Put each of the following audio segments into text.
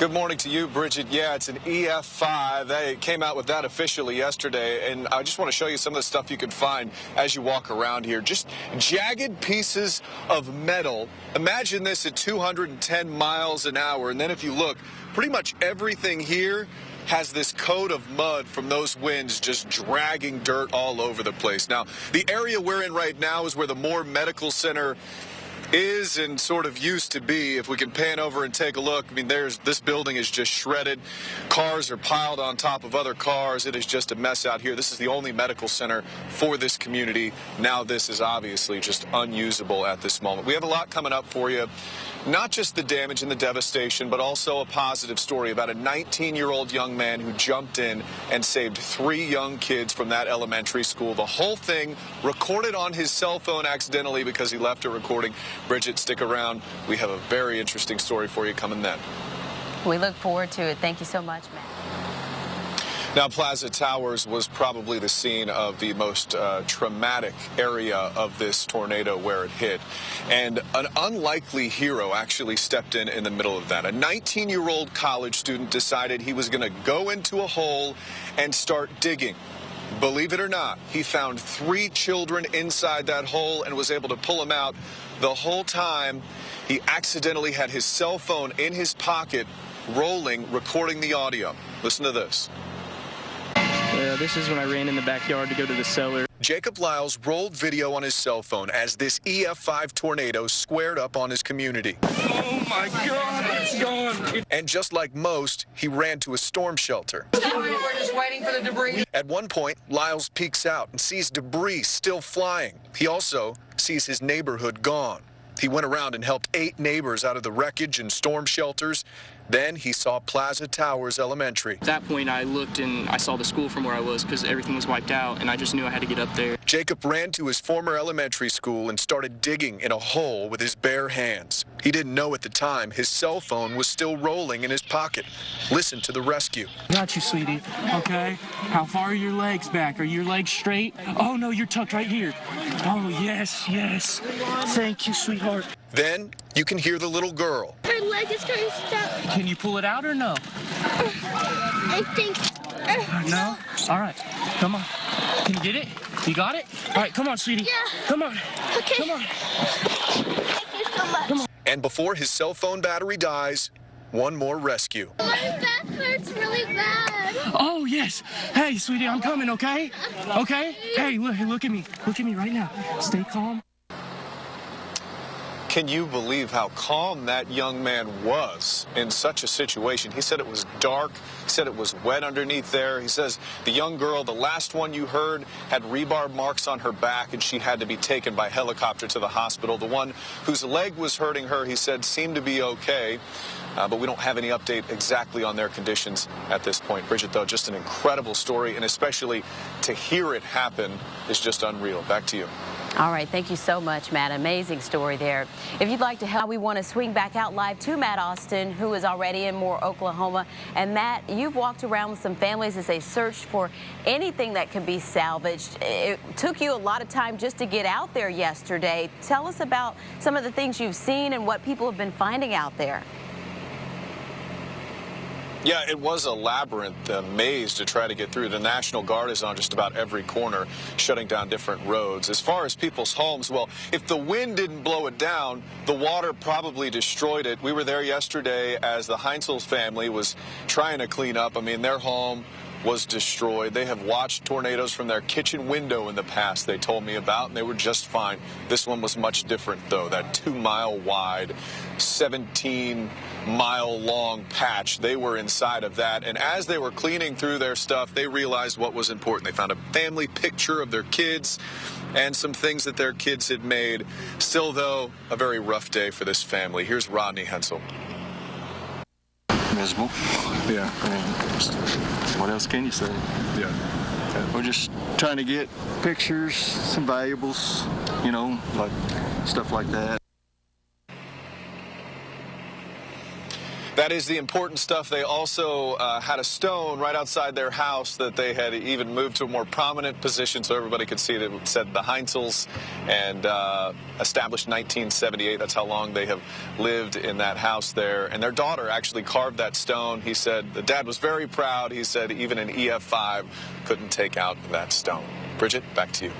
Good morning to you, Bridget. Yeah, it's an EF5. They came out with that officially yesterday, and I just want to show you some of the stuff you can find as you walk around here. Just jagged pieces of metal. Imagine this at 210 miles an hour, and then if you look, pretty much everything here has this coat of mud from those winds just dragging dirt all over the place. Now, the area we're in right now is where the Moore Medical Center is and sort of used to be. If we can pan over and take a look, I mean, this building is just shredded. Cars are piled on top of other cars. It is just a mess out here. This is the only medical center for this community. Now this is obviously just unusable at this moment. We have a lot coming up for you. Not just the damage and the devastation, but also a positive story about a 19-year-old young man who jumped in and saved 3 young kids from that elementary school. The whole thing recorded on his cell phone accidentally because he left a recording. Bridget, stick around. We have a very interesting story for you coming then. We look forward to it. Thank you so much, Matt. Now, Plaza Towers was probably the scene of the most traumatic area of this tornado where it hit. And an unlikely hero actually stepped in the middle of that. A 19-year-old college student decided he was going to go into a hole and start digging. Believe it or not, he found 3 children inside that hole and was able to pull them out. The whole time, he accidentally had his cell phone in his pocket, rolling, recording the audio. Listen to this. This is when I ran in the backyard to go to the cellar. Jacob Lyle's rolled video on his cell phone as this EF5 tornado squared up on his community. Oh my God, it's gone. And just like most, he ran to a storm shelter. We're just waiting for the debris. At one point, Lyles peeks out and sees debris still flying. He also sees his neighborhood gone. He went around and helped 8 neighbors out of the wreckage and storm shelters. Then he saw Plaza Towers Elementary. At that point, I looked and I saw the school from where I was because everything was wiped out, and I just knew I had to get up there. Jacob ran to his former elementary school and started digging in a hole with his bare hands. He didn't know at the time his cell phone was still rolling in his pocket. Listen to the rescue. Got you, sweetie. Okay. How far are your legs back? Are your legs straight? Oh, no, you're tucked right here. Oh, yes, yes. Thank you, sweetheart. Then you can hear the little girl. Her leg is kind of stuck. Can you pull it out or no? I think. No? All right. Come on. Can you get it? You got it? All right, come on, sweetie. Yeah. Come on. Okay. Come on. Thank you so much. Come on. And before his cell phone battery dies, one more rescue. My back hurts really bad. Oh, yes. Hey, sweetie, I'm coming, okay? Okay? Hey, look at me. Look at me right now. Stay calm. Can you believe how calm that young man was in such a situation? He said it was dark. He said it was wet underneath there. He says the young girl, the last one you heard, had rebar marks on her back, and she had to be taken by helicopter to the hospital. The one whose leg was hurting her, he said, seemed to be okay. But we don't have any update exactly on their conditions at this point. Bridget, though, just an incredible story, and especially to hear it happen is just unreal. Back to you. All right, thank you so much, Matt. Amazing story there. If you'd like to help, we want to swing back out live to Matt Austin, who is already in Moore, Oklahoma. And Matt, you've walked around with some families as they searched for anything that can be salvaged. It took you a lot of time just to get out there yesterday. Tell us about some of the things you've seen and what people have been finding out there. Yeah, it was a labyrinth, a maze to try to get through. The National Guard is on just about every corner, shutting down different roads. As far as people's homes, well, if the wind didn't blow it down, the water probably destroyed it. We were there yesterday as the Heinzel's family was trying to clean up. I mean, their home was destroyed. They have watched tornadoes from their kitchen window in the past, they told me about, and they were just fine. This one was much different, though. That 2-mile wide, 17-mile long patch, they were inside of that. And as they were cleaning through their stuff, they realized what was important. They found a family picture of their kids and some things that their kids had made. Still, though, a very rough day for this family. Here's Rodney Hensel. Miserable. Yeah. I mean, what else can you say? Yeah. We're just trying to get pictures, some valuables, you know, like stuff like that. That is the important stuff. They also had a stone right outside their house that they had even moved to a more prominent position so everybody could see it. It said the Heinzels, and established 1978. That's how long they have lived in that house there. And their daughter actually carved that stone. He said the dad was very proud. He said even an EF5 couldn't take out that stone. Bridget, back to you.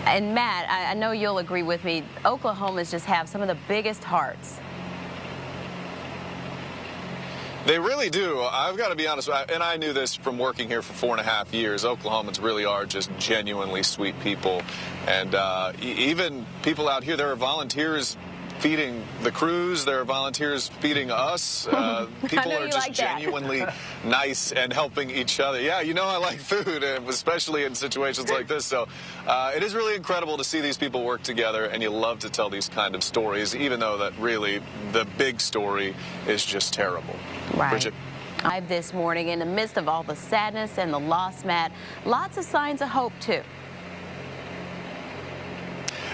And Matt, I know you'll agree with me, Oklahomans just have some of the biggest hearts. They really do. I've got to be honest, and I knew this from working here for 4.5 years. Oklahomans really are just genuinely sweet people. And even people out here, there are volunteers feeding the crews. There are volunteers feeding us. People are just genuinely nice and helping each other. Yeah, you know I like food, especially in situations like this. So it is really incredible to see these people work together, and you love to tell these kind of stories, even though that really the big story is just terrible. Right. Bridget. Live this morning in the midst of all the sadness and the loss, Matt, lots of signs of hope, too.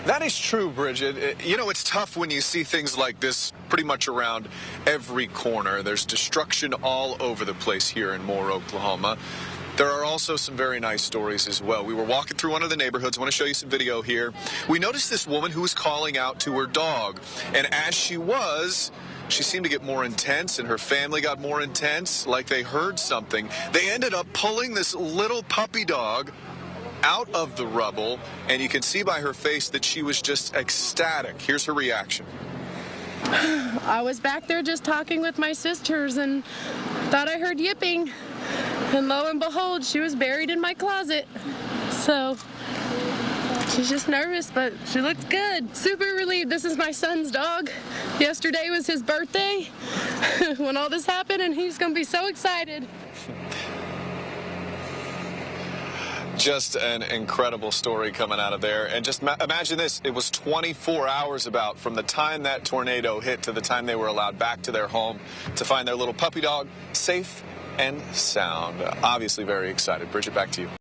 That is true, Bridget. You know, it's tough when you see things like this pretty much around every corner. There's destruction all over the place here in Moore, Oklahoma. There are also some very nice stories as well. We were walking through one of the neighborhoods. I want to show you some video here. We noticed this woman who was calling out to her dog. And as she was, she seemed to get more intense, and her family got more intense, like they heard something. They ended up pulling this little puppy dog out of the rubble, and you can see by her face that she was just ecstatic. Here's her reaction. I was back there just talking with my sisters and thought I heard yipping, and lo and behold, she was buried in my closet. So she's just nervous, but she looks good. Super relieved. This is my son's dog. Yesterday was his birthday when all this happened, and he's gonna be so excited. Just an incredible story coming out of there. And just imagine this, it was 24 hours about from the time that tornado hit to the time they were allowed back to their home to find their little puppy dog safe and sound. Obviously very excited. Bridget, back to you.